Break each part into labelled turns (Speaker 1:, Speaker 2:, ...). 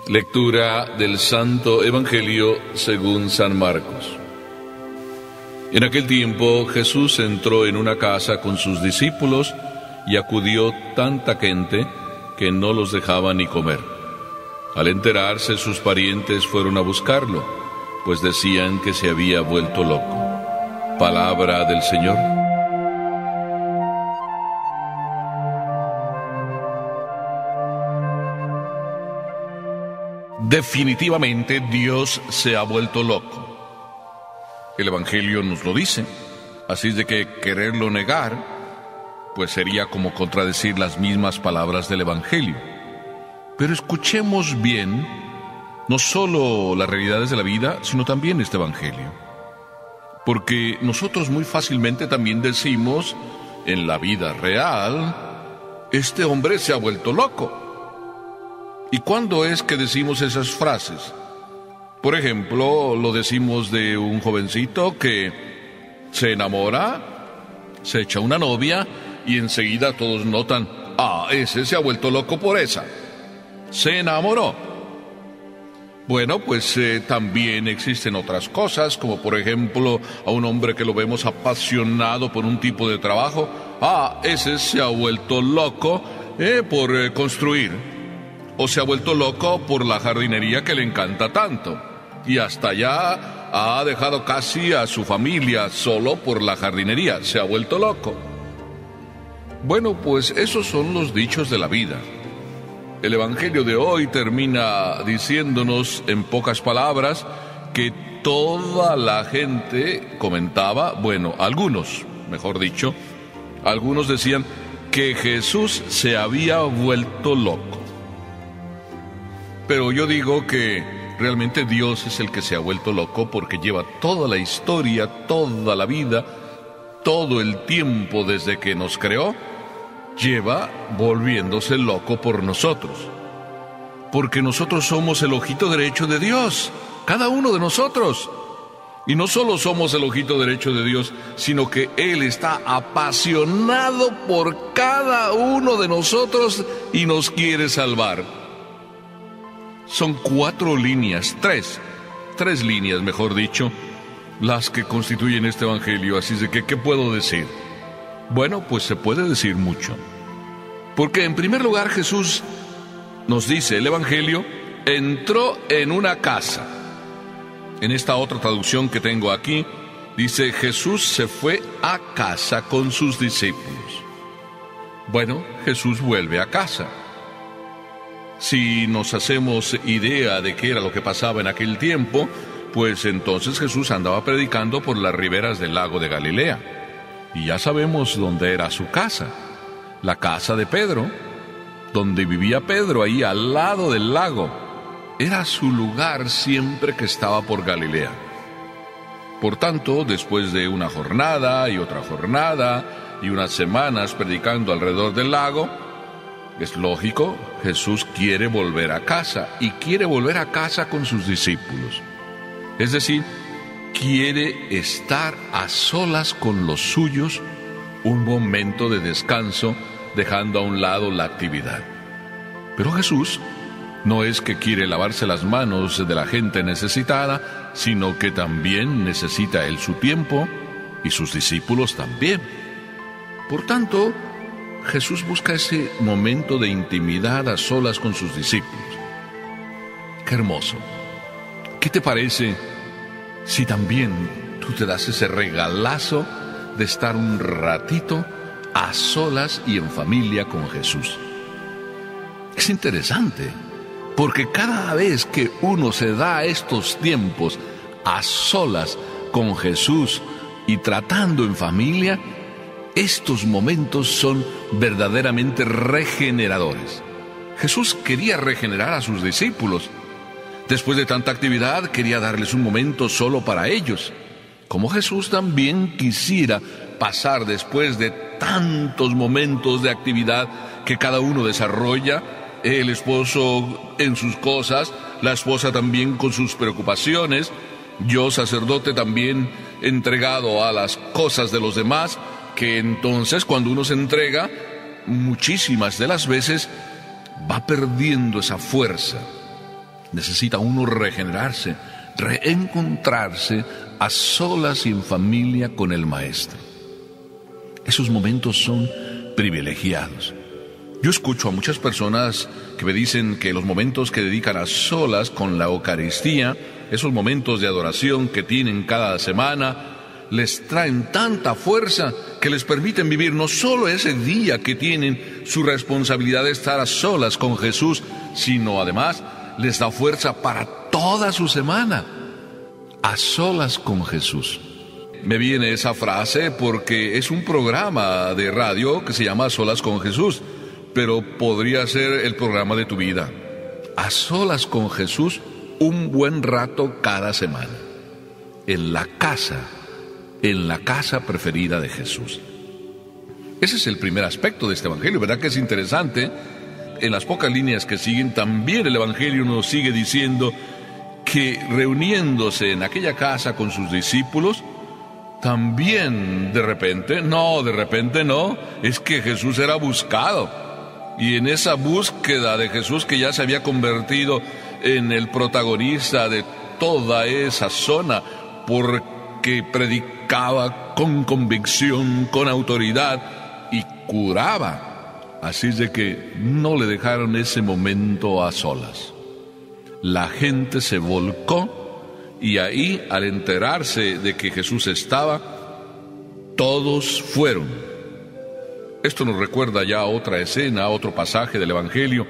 Speaker 1: Lectura del Santo Evangelio según San Marcos. En aquel tiempo Jesús entró en una casa con sus discípulos y acudió tanta gente que no los dejaba ni comer. Al enterarse, sus parientes fueron a buscarlo, pues decían que se había vuelto loco. Palabra del Señor. Definitivamente Dios se ha vuelto loco. El Evangelio nos lo dice, así es de que quererlo negar, pues sería como contradecir las mismas palabras del Evangelio. Pero escuchemos bien, no solo las realidades de la vida, sino también este Evangelio. Porque nosotros muy fácilmente también decimos, en la vida real, este hombre se ha vuelto loco. ¿Y cuándo es que decimos esas frases? Por ejemplo, lo decimos de un jovencito que se enamora, se echa una novia y enseguida todos notan, ese se ha vuelto loco por esa. Se enamoró. Bueno, pues también existen otras cosas, como por ejemplo a un hombre que lo vemos apasionado por un tipo de trabajo. Ese se ha vuelto loco por construir. O se ha vuelto loco por la jardinería que le encanta tanto. Y hasta ya ha dejado casi a su familia solo por la jardinería. Se ha vuelto loco. Bueno, pues esos son los dichos de la vida. El Evangelio de hoy termina diciéndonos en pocas palabras que toda la gente comentaba, algunos decían que Jesús se había vuelto loco. Pero yo digo que realmente Dios es el que se ha vuelto loco porque lleva toda la historia, toda la vida, todo el tiempo desde que nos creó, lleva volviéndose loco por nosotros. Porque nosotros somos el ojito derecho de Dios, cada uno de nosotros. Y no solo somos el ojito derecho de Dios, sino que Él está apasionado por cada uno de nosotros y nos quiere salvar. Son 4 líneas, tres líneas, mejor dicho, las que constituyen este Evangelio. Así de que, ¿qué puedo decir? Bueno, pues se puede decir mucho. Porque en primer lugar Jesús nos dice, el Evangelio, entró en una casa. En esta otra traducción que tengo aquí, dice, Jesús se fue a casa con sus discípulos. Bueno, Jesús vuelve a casa. Si nos hacemos idea de qué era lo que pasaba en aquel tiempo, pues entonces Jesús andaba predicando por las riberas del lago de Galilea. Y ya sabemos dónde era su casa, la casa de Pedro, donde vivía Pedro, ahí al lado del lago. Era su lugar siempre que estaba por Galilea. Por tanto, después de una jornada y otra jornada y unas semanas predicando alrededor del lago, es lógico, Jesús quiere volver a casa y quiere volver a casa con sus discípulos. Es decir, quiere estar a solas con los suyos, un momento de descanso, dejando a un lado la actividad. Pero Jesús no es que quiere lavarse las manos de la gente necesitada, sino que también necesita él su tiempo y sus discípulos también. Por tanto, Jesús busca ese momento de intimidad a solas con sus discípulos. ¡Qué hermoso! ¿Qué te parece si también tú te das ese regalazo de estar un ratito a solas y en familia con Jesús? Es interesante, porque cada vez que uno se da estos tiempos a solas con Jesús y tratando en familia, estos momentos son verdaderamente regeneradores. Jesús quería regenerar a sus discípulos. Después de tanta actividad, quería darles un momento solo para ellos. Como Jesús también quisiera pasar después de tantos momentos de actividad que cada uno desarrolla, el esposo en sus cosas, la esposa también con sus preocupaciones, yo sacerdote también entregado a las cosas de los demás, que entonces cuando uno se entrega, muchísimas de las veces va perdiendo esa fuerza. Necesita uno regenerarse, reencontrarse a solas y en familia con el Maestro. Esos momentos son privilegiados. Yo escucho a muchas personas que me dicen que los momentos que dedican a solas con la Eucaristía, esos momentos de adoración que tienen cada semana, les traen tanta fuerza que les permiten vivir no solo ese día que tienen su responsabilidad de estar a solas con Jesús, sino además les da fuerza para toda su semana, a solas con Jesús. Me viene esa frase porque es un programa de radio que se llama A Solas con Jesús, pero podría ser el programa de tu vida. A solas con Jesús un buen rato cada semana, en la casa preferida de Jesús. Ese es el primer aspecto de este Evangelio, ¿verdad que es interesante? En las pocas líneas que siguen, también el Evangelio nos sigue diciendo que reuniéndose en aquella casa con sus discípulos, también de repente no, es que Jesús era buscado. Y en esa búsqueda de Jesús, que ya se había convertido en el protagonista de toda esa zona, porque predicaba con convicción, con autoridad y curaba. Así es de que no le dejaron ese momento a solas. La gente se volcó y ahí, al enterarse de que Jesús estaba, todos fueron. Esto nos recuerda ya a otra escena, a otro pasaje del Evangelio,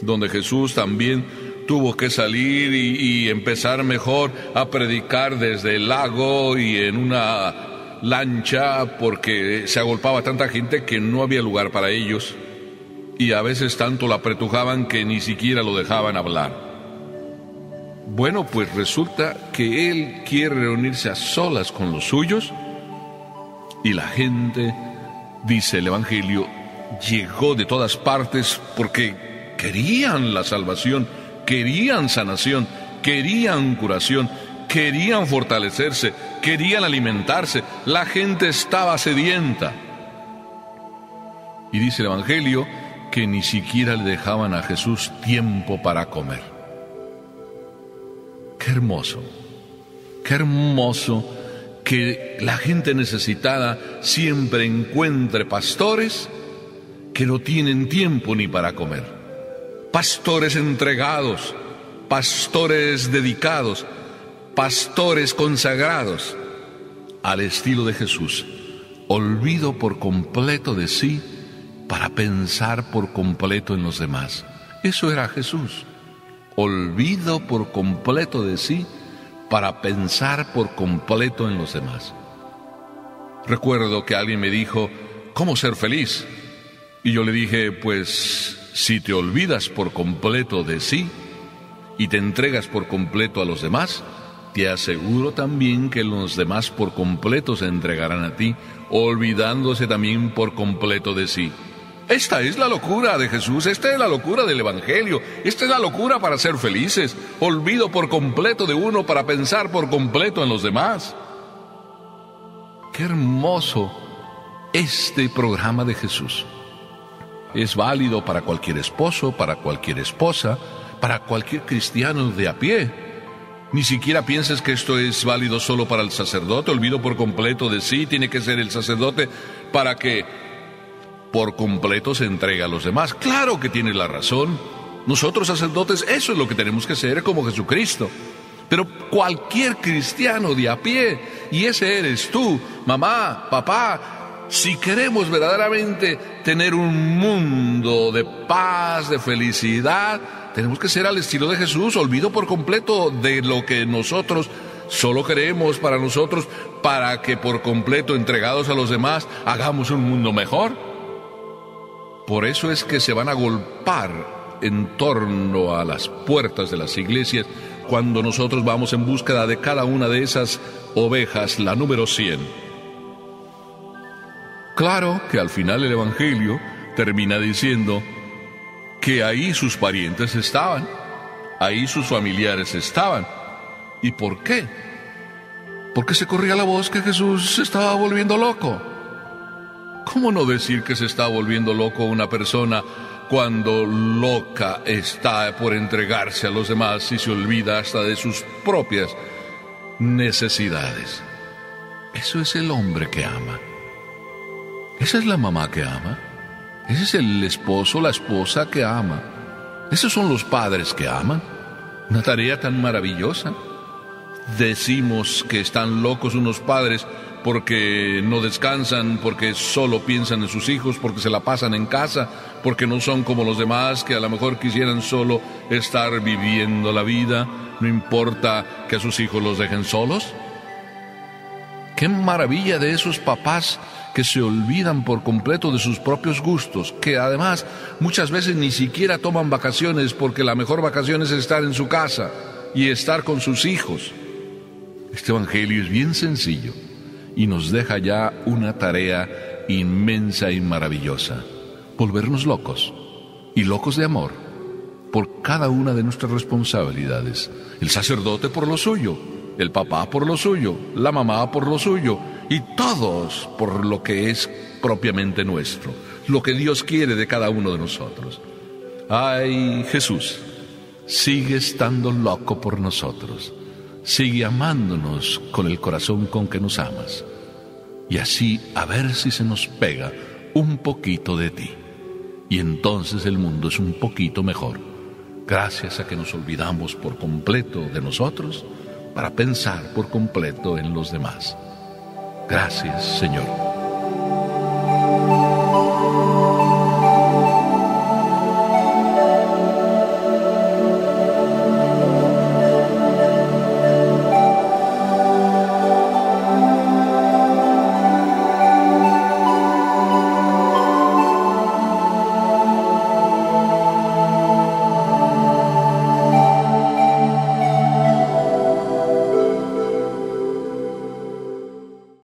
Speaker 1: donde Jesús también tuvo que salir y empezar mejor a predicar desde el lago y en una lancha, porque se agolpaba tanta gente que no había lugar para ellos, y a veces tanto la apretujaban que ni siquiera lo dejaban hablar. Bueno, pues resulta que Él quiere reunirse a solas con los suyos, y la gente, dice el Evangelio, llegó de todas partes porque querían la salvación, querían sanación, querían curación, querían fortalecerse, querían alimentarse. La gente estaba sedienta. Y dice el Evangelio que ni siquiera le dejaban a Jesús tiempo para comer. Qué hermoso que la gente necesitada siempre encuentre pastores que no tienen tiempo ni para comer. Pastores entregados, pastores dedicados, pastores consagrados al estilo de Jesús. Olvido por completo de sí para pensar por completo en los demás. Eso era Jesús. Olvido por completo de sí para pensar por completo en los demás. Recuerdo que alguien me dijo, ¿cómo ser feliz? Y yo le dije, pues, si te olvidas por completo de sí y te entregas por completo a los demás, te aseguro también que los demás por completo se entregarán a ti, olvidándose también por completo de sí. Esta es la locura de Jesús, esta es la locura del Evangelio, esta es la locura para ser felices. Olvido por completo de uno para pensar por completo en los demás. Qué hermoso este programa de Jesús. Es válido para cualquier esposo, para cualquier esposa, para cualquier cristiano de a pie. Ni siquiera pienses que esto es válido solo para el sacerdote. Olvido por completo de sí, tiene que ser el sacerdote para que por completo se entrega a los demás. Claro que tienes la razón. Nosotros sacerdotes, eso es lo que tenemos que ser como Jesucristo. Pero cualquier cristiano de a pie, y ese eres tú, mamá, papá, si queremos verdaderamente tener un mundo de paz, de felicidad, tenemos que ser al estilo de Jesús. Olvido por completo de lo que nosotros solo queremos para nosotros, para que por completo, entregados a los demás, hagamos un mundo mejor. Por eso es que se van a agolpar en torno a las puertas de las iglesias cuando nosotros vamos en búsqueda de cada una de esas ovejas, la número 100. Claro que al final el Evangelio termina diciendo que ahí sus parientes estaban, ahí sus familiares estaban. ¿Y por qué? Porque se corría la voz que Jesús se estaba volviendo loco. ¿Cómo no decir que se está volviendo loco una persona cuando loca está por entregarse a los demás y se olvida hasta de sus propias necesidades. Eso es el hombre que ama. Esa es la mamá que ama. Ese es el esposo, la esposa que ama. Esos son los padres que aman. Una tarea tan maravillosa. Decimos que están locos unos padres porque no descansan, porque solo piensan en sus hijos, porque se la pasan en casa, porque no son como los demás que a lo mejor quisieran solo estar viviendo la vida, no importa que a sus hijos los dejen solos. ¡Qué maravilla de esos papás que se olvidan por completo de sus propios gustos, que además muchas veces ni siquiera toman vacaciones porque la mejor vacación es estar en su casa y estar con sus hijos! Este evangelio es bien sencillo y nos deja ya una tarea inmensa y maravillosa: volvernos locos, y locos de amor, por cada una de nuestras responsabilidades. El sacerdote por lo suyo, el papá por lo suyo, la mamá por lo suyo, y todos por lo que es propiamente nuestro, lo que Dios quiere de cada uno de nosotros. Ay, Jesús, sigue estando loco por nosotros. Sigue amándonos con el corazón con que nos amas. Y así a ver si se nos pega un poquito de ti. Y entonces el mundo es un poquito mejor, gracias a que nos olvidamos por completo de nosotros para pensar por completo en los demás. Gracias, Señor.